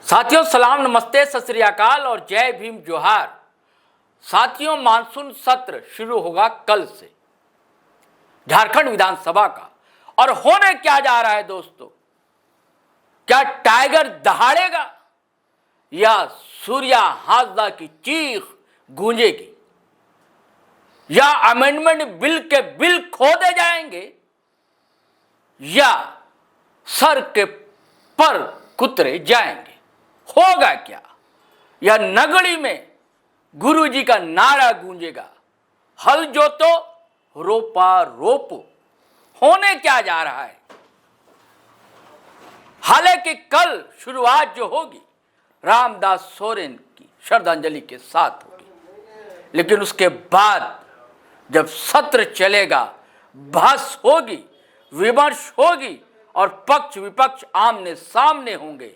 साथियों सलाम, नमस्ते, सत श्री अकाल और जय भीम जोहार। साथियों, मानसून सत्र शुरू होगा कल से झारखंड विधानसभा का। और होने क्या जा रहा है दोस्तों? क्या टाइगर दहाड़ेगा या सूर्या हाजदा की चीख गूंजेगी? या अमेंडमेंट बिल के बिल खोदे जाएंगे या सर के पर कुतरे जाएंगे? होगा क्या? या नगड़ी में गुरुजी का नारा गूंजेगा, हल जोतो रोपा रोपो? होने क्या जा रहा है? हालांकि कल शुरुआत जो होगी रामदास सोरेन की श्रद्धांजलि के साथ होगी, लेकिन उसके बाद जब सत्र चलेगा, बहस होगी, विमर्श होगी और पक्ष विपक्ष आमने सामने होंगे,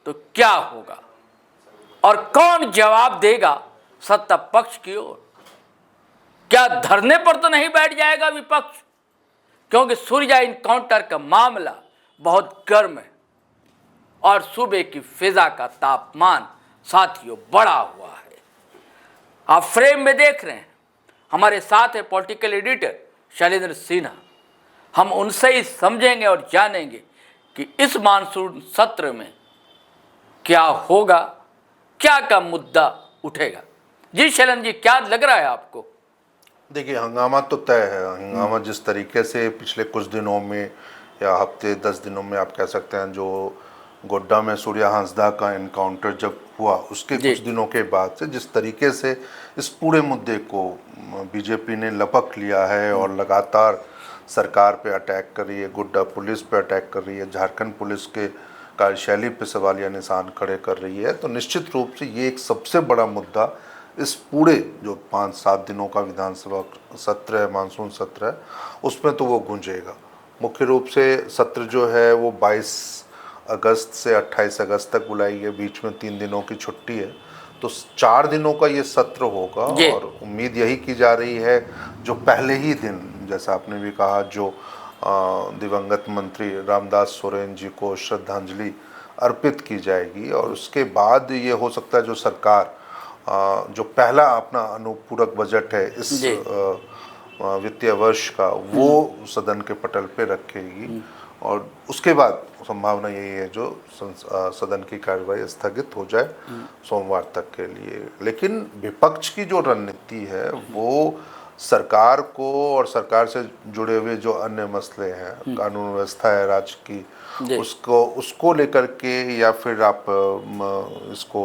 तो क्या होगा और कौन जवाब देगा सत्ता पक्ष की ओर? क्या धरने पर तो नहीं बैठ जाएगा विपक्ष? क्योंकि सूर्या इनकाउंटर का मामला बहुत गर्म है और सूबे की फिजा का तापमान साथियों बढ़ा हुआ है। आप फ्रेम में देख रहे हैं, हमारे साथ है पॉलिटिकल एडिटर शैलेंद्र सिन्हा। हम उनसे ही समझेंगे और जानेंगे कि इस मानसून सत्र में क्या होगा, क्या का मुद्दा उठेगा। जी शैलेंद्र जी, क्या लग रहा है आपको? देखिए, हंगामा तो तय है। हंगामा जिस तरीके से पिछले कुछ दिनों में या हफ्ते 10 दिनों में आप कह सकते हैं, जो गोड्डा में सूर्या हांसदा का एनकाउंटर जब हुआ उसके कुछ दिनों के बाद से जिस तरीके से इस पूरे मुद्दे को बीजेपी ने लपक लिया है और लगातार सरकार पे अटैक कर रही है, गोड्डा पुलिस पे अटैक कर रही है, झारखंड पुलिस के कार्यशैली पे सवालिया निशान खड़े कर रही है, तो निश्चित रूप से ये एक सबसे बड़ा मुद्दा इस पूरे जो 5-7 दिनों का विधानसभा सत्र है, मानसून सत्र है, उसमें तो वो गूंजेगा। मुख्य रूप से सत्र जो है वो 22 अगस्त से 28 अगस्त तक बुलाई है, बीच में 3 दिनों की छुट्टी है, तो 4 दिनों का ये सत्र होगा। और उम्मीद यही की जा रही है जो पहले ही दिन, जैसा आपने भी कहा, जो दिवंगत मंत्री रामदास सोरेन जी को श्रद्धांजलि अर्पित की जाएगी और उसके बाद ये हो सकता है जो सरकार जो पहला अपना अनुपूरक बजट है इस वित्तीय वर्ष का, वो सदन के पटल पे रखेगी और उसके बाद संभावना यही है जो सदन की कार्रवाई स्थगित हो जाए सोमवार तक के लिए। लेकिन विपक्ष की जो रणनीति है वो सरकार को और सरकार से जुड़े हुए जो अन्य मसले हैं, कानून व्यवस्था है राज्य की, उसको लेकर के, या फिर आप इसको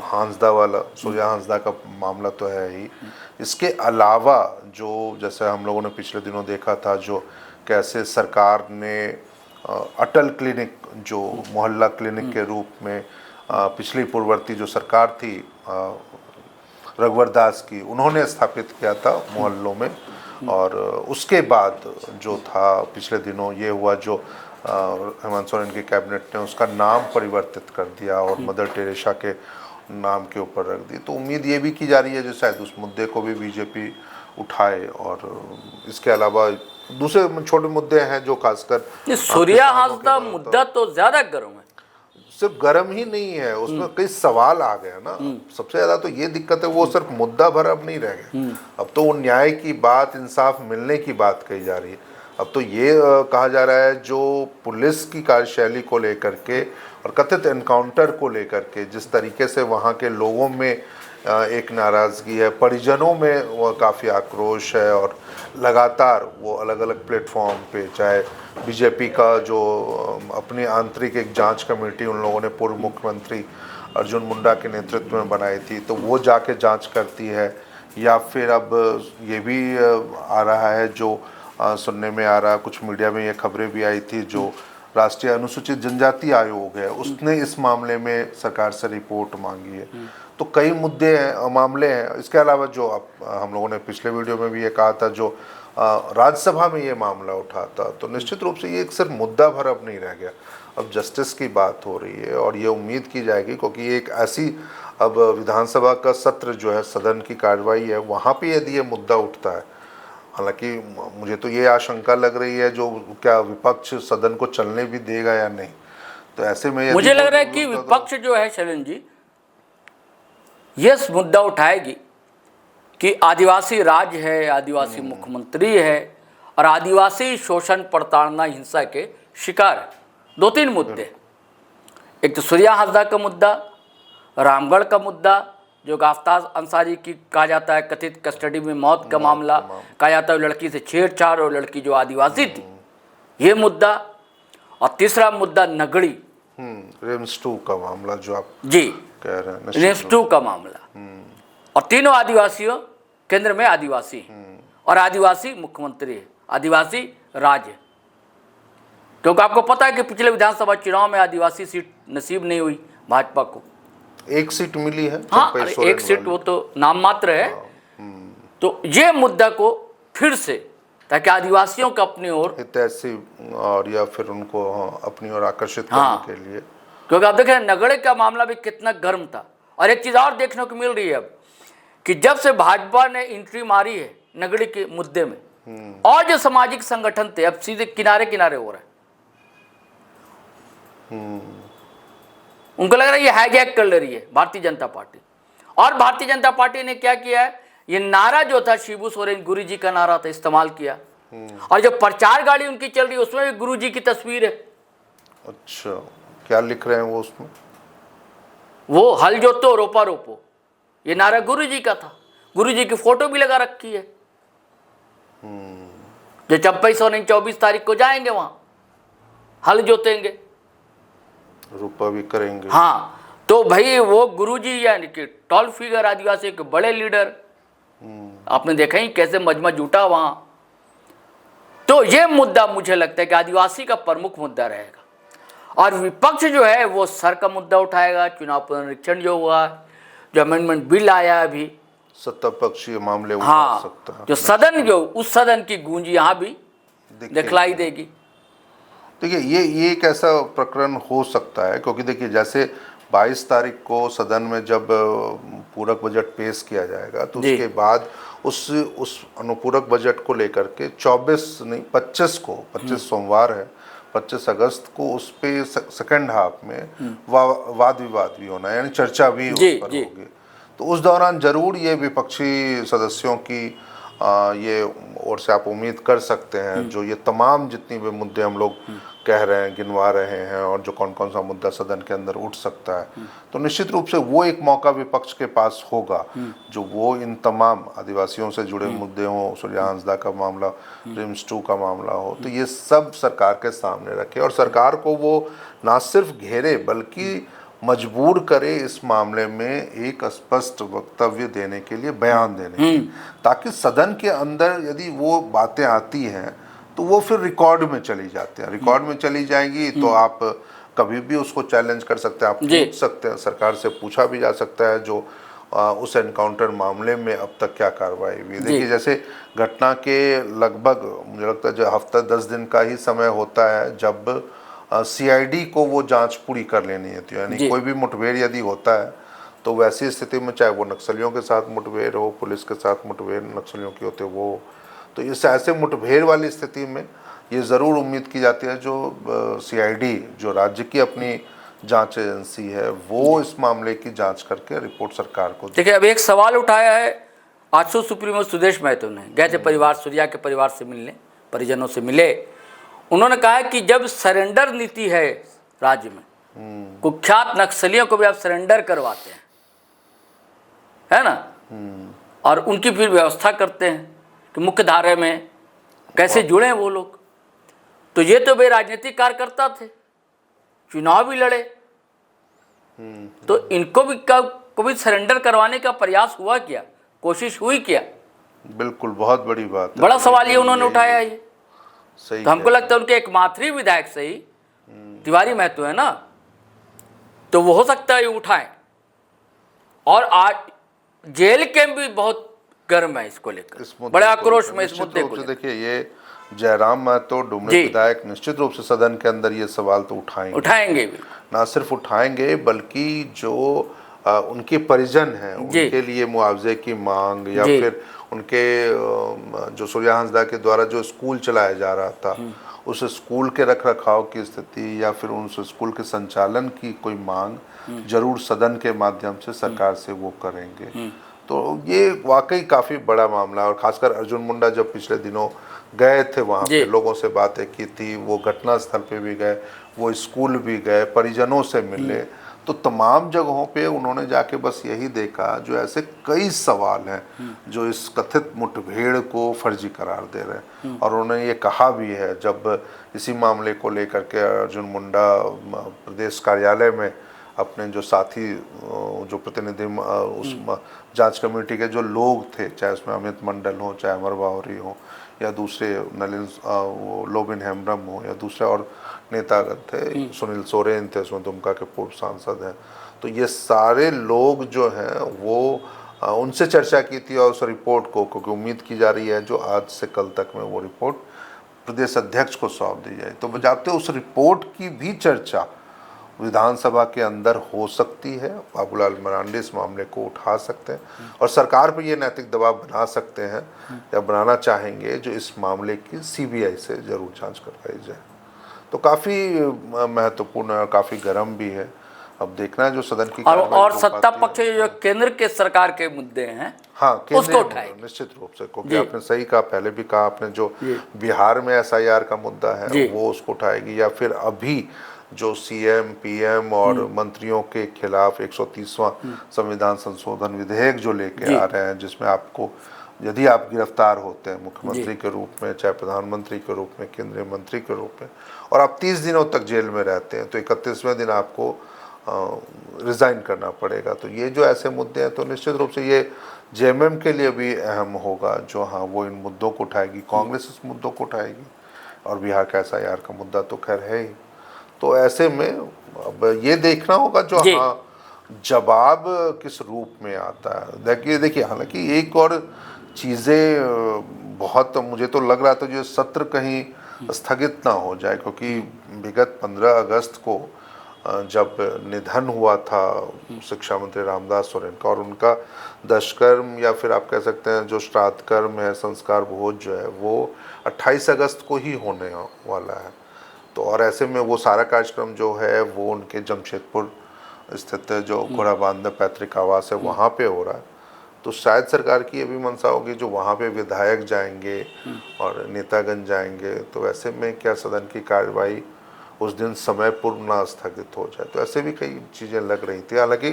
हांसदा वाला सूर्या हांसदा का मामला तो है ही, इसके अलावा जो जैसे हम लोगों ने पिछले दिनों देखा था, जो कैसे सरकार ने अटल क्लिनिक, जो मोहल्ला क्लिनिक के रूप में पिछली पूर्ववर्ती जो सरकार थी रघुवर दास की, उन्होंने स्थापित किया था मोहल्लों में, और उसके बाद जो था पिछले दिनों ये हुआ, जो हेमंत सोरेन की कैबिनेट ने उसका नाम परिवर्तित कर दिया और मदर टेरेसा के नाम के ऊपर रख दी। तो उम्मीद ये भी की जा रही है जो शायद उस मुद्दे को भी बीजेपी उठाए। और इसके अलावा दूसरे छोटे मुद्दे हैं जो खासकर सूर्या हांसदा मुद्दा तो ज्यादा गर्म है। सिर्फ गर्म ही नहीं है, उसमें कई सवाल आ गए ना। सबसे ज्यादा तो ये दिक्कत है, वो सिर्फ मुद्दा भर अब नहीं रह गया, अब तो वो न्याय की बात, इंसाफ मिलने की बात कही जा रही है। अब तो ये कहा जा रहा है जो पुलिस की कार्यशैली को लेकर के और कथित एनकाउंटर को लेकर के जिस तरीके से वहाँ के लोगों में एक नाराज़गी है, परिजनों में वो काफ़ी आक्रोश है, और लगातार वो अलग अलग प्लेटफॉर्म पे, चाहे बीजेपी का जो अपनी आंतरिक एक जांच कमेटी उन लोगों ने पूर्व मुख्यमंत्री अर्जुन मुंडा के नेतृत्व में बनाई थी, तो वो जाके जांच करती है, या फिर अब ये भी आ रहा है जो सुनने में आ रहा, कुछ मीडिया में ये खबरें भी आई थी, जो राष्ट्रीय अनुसूचित जनजाति आयोग है उसने इस मामले में सरकार से रिपोर्ट मांगी है। तो कई मुद्दे हैं, मामले हैं। इसके अलावा जो हम लोगों ने पिछले वीडियो में भी ये कहा था, जो राज्यसभा में ये मामला उठा था, तो निश्चित रूप से ये एक सिर्फ मुद्दा भर अब नहीं रह गया, अब जस्टिस की बात हो रही है। और ये उम्मीद की जाएगी, क्योंकि ये एक ऐसी अब विधानसभा का सत्र जो है, सदन की कार्रवाई है, वहाँ पे यदि ये मुद्दा उठता है, हालांकि मुझे तो ये आशंका लग रही है जो क्या विपक्ष सदन को चलने भी देगा या नहीं। तो ऐसे में मुझे लग रहा है कि विपक्ष जो है शैलेंद्र जी ये मुद्दा उठाएगी कि आदिवासी राज है, आदिवासी मुख्यमंत्री है और आदिवासी शोषण प्रताड़ना हिंसा के शिकार है। 2-3 मुद्दे, एक तो सूर्या हांसदा का मुद्दा, रामगढ़ का मुद्दा जो आफताब अंसारी की कहा जाता है कथित कस्टडी में मौत का मामला, कहा जाता है लड़की से छेड़छाड़ और लड़की जो आदिवासी थी, ये मुद्दा, और तीसरा मुद्दा नगड़ी रिम्स 2 का मामला जो आप जी कह रहे हैं, रिम्स 2 का मामला, और तीनों आदिवासियों केंद्र में आदिवासी और आदिवासी मुख्यमंत्री है, आदिवासी राज है। क्योंकि आपको पता है कि पिछले विधानसभा चुनाव में आदिवासी सीट नसीब नहीं हुई भाजपा को, 1 सीट मिली है। हाँ, एक सीट वो तो नाम मात्र है। तो ये मुद्दा को फिर से, ताकि आदिवासियों को अपनी ओर हितैषी और या फिर उनको अपनी ओर आकर्षित हाँ, करने के लिए, क्योंकि आप देखें नगड़े का मामला भी कितना गर्म था। और एक चीज़ और देखने को मिल रही है अब कि जब से भाजपा ने एंट्री मारी है नगड़ी के मुद्दे में, और जो सामाजिक संगठन थे अब सीधे किनारे किनारे हो रहे हैं। उनको लग रहा है ये हाईजैक कर ले रही है भारतीय जनता पार्टी। और भारतीय जनता पार्टी ने क्या किया है, ये नारा जो था शिबू सोरेन गुरु जी का नारा था, इस्तेमाल किया। और जो प्रचार गाड़ी उनकी चल रही है उसमें भी गुरु जी की तस्वीर है। अच्छा, क्या लिख रहे हैं वो उसमें? वो हल जोतो रोपा रोपो, ये नारा गुरु जी का था। गुरु जी की फोटो भी लगा रखी है। जो 24 तारीख को जाएंगे वहां हल जोतेंगे, रूपा भी करेंगे। हाँ, तो भाई वो गुरुजी यानी कि टॉल फिगर आदिवासी के बड़े लीडर, आपने देखा ही कैसे मजमा जुटा वहां। तो ये मुद्दा मुझे लगता है कि आदिवासी का प्रमुख मुद्दा रहेगा। और विपक्ष जो है वो सर का मुद्दा उठाएगा, चुनाव पुनरीक्षण जो हुआ, जो अमेंडमेंट बिल आया अभी, सत्ता पक्षीय मामले उठा हाँ, सकता है। जो सदन जो उस सदन की गूंज यहाँ भी दिखलाई देगी। देखिए ये एक ऐसा प्रकरण हो सकता है, क्योंकि देखिए जैसे 22 तारीख को सदन में जब पूरक बजट पेश किया जाएगा तो उसके बाद उस अनुपूरक बजट को लेकर के 25 सोमवार है, 25 अगस्त को उस पे सेकंड हाफ में वाद विवाद भी होना है, यानी चर्चा भी उस पर होगी। तो उस दौरान जरूर ये विपक्षी सदस्यों की ये ओर से आप उम्मीद कर सकते हैं, जो ये तमाम जितनी भी मुद्दे हम लोग कह रहे हैं, गिनवा रहे हैं, और जो कौन कौन सा मुद्दा सदन के अंदर उठ सकता है, तो निश्चित रूप से वो एक मौका विपक्ष के पास होगा जो वो इन तमाम आदिवासियों से जुड़े मुद्दे हों, सूर्या हांसदा का मामला, रिम्स 2 का मामला हो, तो ये सब सरकार के सामने रखे और सरकार को वो ना सिर्फ घेरे बल्कि मजबूर करे इस मामले में एक स्पष्ट वक्तव्य देने के लिए, बयान देने के लिए, ताकि सदन के अंदर यदि वो बातें आती हैं तो वो फिर रिकॉर्ड में चली जाती हैं। रिकॉर्ड में चली जाएंगी तो आप कभी भी उसको चैलेंज कर सकते हैं, आप पूछ सकते हैं, सरकार से पूछा भी जा सकता है जो उस एनकाउंटर मामले में अब तक क्या कार्रवाई हुई। देखिए जैसे घटना के लगभग मुझे लगता है जो हफ्ता 10 दिन का ही समय होता है जब सीआईडी को वो जांच पूरी कर लेनी होती है, यानी कोई भी मुठभेड़ यदि होता है तो वैसी स्थिति में चाहे वो नक्सलियों के साथ मुठभेड़ हो, पुलिस के साथ मुठभेड़ नक्सलियों की होती है वो, तो इस ऐसे मुठभेड़ वाली स्थिति में ये ज़रूर उम्मीद की जाती है जो सीआईडी जो राज्य की अपनी जांच एजेंसी है वो इस मामले की जांच करके रिपोर्ट सरकार को। देखिए अब एक सवाल उठाया है, आजसू सुप्रीमो सुदेश महतो ने, गए थे परिवार सूर्या के परिवार से मिलने, परिजनों से मिले। उन्होंने कहा कि जब सरेंडर नीति है राज्य में, कुख्यात नक्सलियों को भी आप सरेंडर करवाते हैं, है ना, और उनकी फिर व्यवस्था करते हैं कि मुख्य धारा में कैसे जुड़े वो लोग, तो ये तो वे राजनीतिक कार्यकर्ता थे, चुनाव भी लड़े, तो इनको भी कभी सरेंडर करवाने का प्रयास हुआ क्या, कोशिश हुई क्या? बिल्कुल, बहुत बड़ी बात है, बड़ा सवाल ये उन्होंने उठाया है। ये सही, तो हमको लगता है उनके एकमात्री विधायक से ही तिवारी महतो है ना, तो वो हो सकता है ये उठाएं। और आज जेल कैंप भी बहुत गर्म है इसको लेकर, बड़े आक्रोश में इस मुद्दे को। देखिए ये जयराम महतो डुमरी विधायक निश्चित रूप से सदन के अंदर ये सवाल तो उठाएंगे भी, ना सिर्फ उठाएंगे बल्कि जो उनके परिजन हैं उनके लिए मुआवजे की मांग, या फिर उनके जो सूर्या हांसदा के द्वारा जो स्कूल चलाया जा रहा था उस स्कूल के रख रखाव की स्थिति या फिर उस स्कूल के संचालन की कोई मांग जरूर सदन के माध्यम से सरकार से वो करेंगे। तो ये वाकई काफ़ी बड़ा मामला है। और खासकर अर्जुन मुंडा जब पिछले दिनों गए थे वहाँ पे, लोगों से बातें की थी, वो घटनास्थल पे भी गए, वो स्कूल भी गए, परिजनों से मिले, तो तमाम जगहों पे उन्होंने जाके बस यही देखा जो ऐसे कई सवाल हैं जो इस कथित मुठभेड़ को फर्जी करार दे रहे हैं। और उन्होंने ये कहा भी है, जब इसी मामले को लेकर के अर्जुन मुंडा प्रदेश कार्यालय में अपने जो साथी जो प्रतिनिधि उस जांच कमेटी के जो लोग थे, चाहे उसमें अमित मंडल हो, चाहे अमर बावरी हो, या दूसरे नलिन लोबिन हेम्ब्रम हो, या दूसरे और नेतागण थे, सुनील सोरेन थे, उसमें दुमका के पूर्व सांसद हैं, तो ये सारे लोग जो हैं वो उनसे चर्चा की थी। और उस रिपोर्ट को, क्योंकि उम्मीद की जा रही है जो आज से कल तक में वो रिपोर्ट प्रदेश अध्यक्ष को सौंप दी जाए, तो बजाते उस रिपोर्ट की भी चर्चा विधानसभा के अंदर हो सकती है। बाबूलाल मरांडी इस मामले को उठा सकते हैं और सरकार पर ये नैतिक दबाव बना सकते हैं या बनाना चाहेंगे जो इस मामले की सीबीआई से जरूर जांच करवाई जाए। तो काफ़ी महत्वपूर्ण है और काफ़ी गर्म भी है। अब देखना है जो सदन की और सत्ता पक्ष जो केंद्र के सरकार के मुद्दे हैं, हाँ, उसको उठाएंगे निश्चित रूप से, क्योंकि आपने सही कहा, पहले भी कहा आपने, जो बिहार में एसआईआर का मुद्दा है वो उसको उठाएगी, या फिर अभी जो सीएम पीएम और मंत्रियों के खिलाफ 130वां संविधान संशोधन विधेयक जो लेके आ रहे हैं, जिसमें आपको यदि आप गिरफ्तार होते हैं मुख्यमंत्री के रूप में, चाहे प्रधानमंत्री के रूप में, केंद्रीय मंत्री के रूप में, और आप 30 दिनों तक जेल में रहते हैं, तो 31वें दिन आपको रिज़ाइन करना पड़ेगा। तो ये जो ऐसे मुद्दे हैं, तो निश्चित रूप से ये जेएमएम के लिए भी अहम होगा, जो हाँ वो इन मुद्दों को उठाएगी, कांग्रेस इस मुद्दों को उठाएगी, और बिहार का एसआईआर का मुद्दा तो खैर है ही। तो ऐसे में अब ये देखना होगा जो हाँ जवाब किस रूप में आता है। देखिए हालांकि एक और चीज़ें बहुत मुझे तो लग रहा था जो सत्र कहीं स्थगित ना हो जाए, क्योंकि विगत 15 अगस्त को जब निधन हुआ था शिक्षा मंत्री रामदास सोरेन का, और उनका दशकर्म या फिर आप कह सकते हैं जो श्राद्ध कर्म है, संस्कार भोज जो है, वो 28 अगस्त को ही होने वाला है। तो और ऐसे में वो सारा कार्यक्रम जो है वो उनके जमशेदपुर स्थित जो घोड़ाबांध पैतृक आवास है वहाँ पे हो रहा है। तो शायद सरकार की ये भी मंशा होगी जो वहाँ पे विधायक जाएंगे और नेतागण जाएंगे, तो ऐसे में क्या सदन की कार्रवाई उस दिन समय पूर्व ना स्थगित हो जाए। तो ऐसे भी कई चीज़ें लग रही थी। हालांकि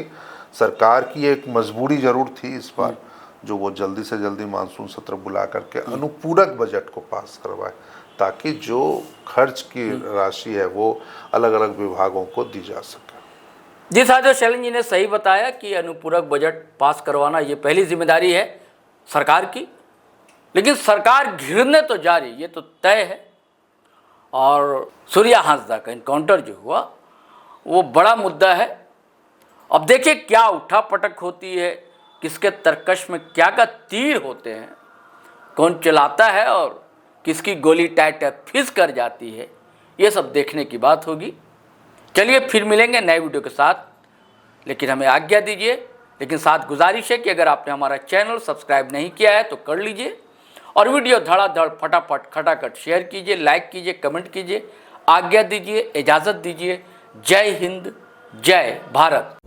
सरकार की एक मजबूरी ज़रूर थी इस बार, जो वो जल्दी से जल्दी मानसून सत्र बुला करके अनुपूरक बजट को पास करवाए, ताकि जो खर्च की राशि है वो अलग अलग विभागों को दी जा सके। जी साथियों, शैलेंद्र जी ने सही बताया कि अनुपूरक बजट पास करवाना ये पहली जिम्मेदारी है सरकार की, लेकिन सरकार घिरने तो जा रही, ये तो तय है। और सूर्या हांसदा का इनकाउंटर जो हुआ वो बड़ा मुद्दा है। अब देखिए क्या उठापटक होती है, किसके तरकश में क्या का तीर होते हैं, कौन चलाता है और किसकी गोली टाइट फिस कर जाती है, ये सब देखने की बात होगी। चलिए फिर मिलेंगे नए वीडियो के साथ, लेकिन हमें आज्ञा दीजिए। लेकिन साथ गुजारिश है कि अगर आपने हमारा चैनल सब्सक्राइब नहीं किया है तो कर लीजिए, और वीडियो धड़ाधड़ फटाफट खटाखट शेयर कीजिए, लाइक कीजिए, कमेंट कीजिए। आज्ञा दीजिए, इजाज़त दीजिए। जय हिंद, जय भारत।